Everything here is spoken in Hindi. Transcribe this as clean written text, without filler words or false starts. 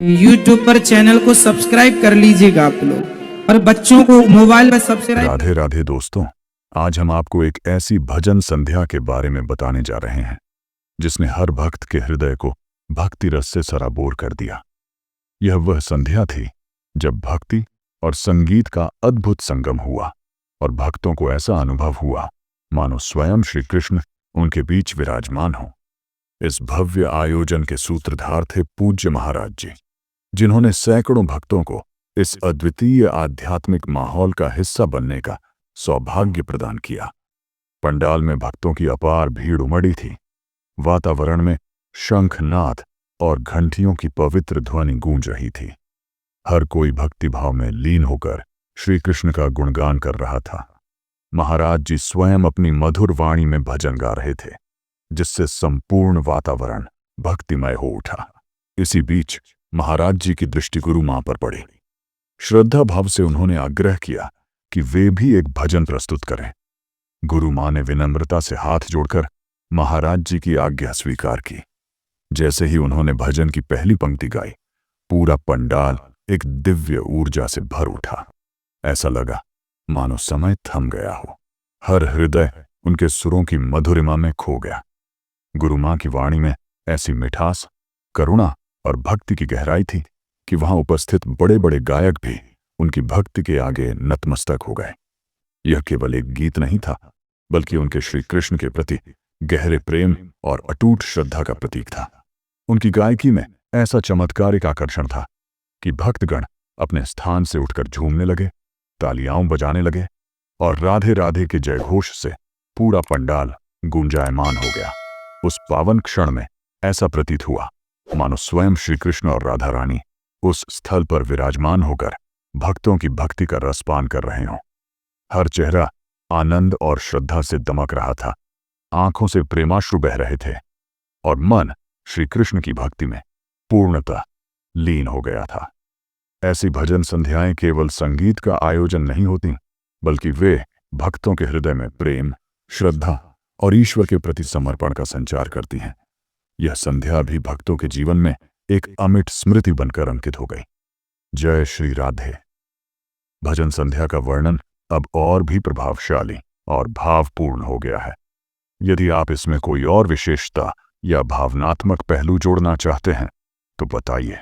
यूट्यूब पर चैनल को सब्सक्राइब कर लीजिएगा आप लोग, और बच्चों को मोबाइल में सब्सक्राइब। राधे राधे दोस्तों, आज हम आपको एक ऐसी भजन संध्या के बारे में बताने जा रहे हैं जिसने हर भक्त के हृदय को भक्ति रस से सराबोर कर दिया। यह वह संध्या थी जब भक्ति और संगीत का अद्भुत संगम हुआ और भक्तों को ऐसा अनुभव हुआ मानो स्वयं श्री कृष्ण उनके बीच विराजमान हो। इस भव्य आयोजन के सूत्रधार थे पूज्य महाराज जी, जिन्होंने सैकड़ों भक्तों को इस अद्वितीय आध्यात्मिक माहौल का हिस्सा बनने का सौभाग्य प्रदान किया। पंडाल में भक्तों की अपार भीड़ उमड़ी थी। वातावरण में शंखनाद और घंटियों की पवित्र ध्वनि गूंज रही थी। हर कोई भक्तिभाव में लीन होकर श्री कृष्ण का गुणगान कर रहा था। महाराज जी स्वयं अपनी मधुर वाणी में भजन गा रहे थे, जिससे संपूर्ण वातावरण भक्तिमय हो उठा। इसी बीच महाराज जी की दृष्टि गुरु मां पर पड़ी। श्रद्धा भाव से उन्होंने आग्रह किया कि वे भी एक भजन प्रस्तुत करें। गुरु मां ने विनम्रता से हाथ जोड़कर महाराज जी की आज्ञा स्वीकार की। जैसे ही उन्होंने भजन की पहली पंक्ति गाई, पूरा पंडाल एक दिव्य ऊर्जा से भर उठा। ऐसा लगा मानो समय थम गया हो। हर हृदय उनके सुरों की मधुरिमा में खो गया। गुरु मां की वाणी में ऐसी मिठास, करुणा और भक्ति की गहराई थी कि वहां उपस्थित बड़े बड़े गायक भी उनकी भक्ति के आगे नतमस्तक हो गए। यह केवल एक गीत नहीं था, बल्कि उनके श्री कृष्ण के प्रति गहरे प्रेम और अटूट श्रद्धा का प्रतीक था। उनकी गायकी में ऐसा चमत्कारिक आकर्षण था कि भक्तगण अपने स्थान से उठकर झूमने लगे, तालियां बजाने लगे और राधे राधे के जयघोष से पूरा पंडाल गुंजायमान हो गया। उस पावन क्षण में ऐसा प्रतीत हुआ मानो स्वयं श्री कृष्ण और राधा रानी उस स्थल पर विराजमान होकर भक्तों की भक्ति का रसपान कर रहे हों। हर चेहरा आनंद और श्रद्धा से दमक रहा था, आंखों से प्रेमाश्रु बह रहे थे और मन श्री कृष्ण की भक्ति में पूर्णतः लीन हो गया था। ऐसी भजन संध्याएं केवल संगीत का आयोजन नहीं होती, बल्कि वे भक्तों के हृदय में प्रेम, श्रद्धा और ईश्वर के प्रति समर्पण का संचार करती हैं। यह संध्या भी भक्तों के जीवन में एक अमिट स्मृति बनकर अंकित हो गई। जय श्री राधे। भजन संध्या का वर्णन अब और भी प्रभावशाली और भावपूर्ण हो गया है। यदि आप इसमें कोई और विशेषता या भावनात्मक पहलू जोड़ना चाहते हैं तो बताइए।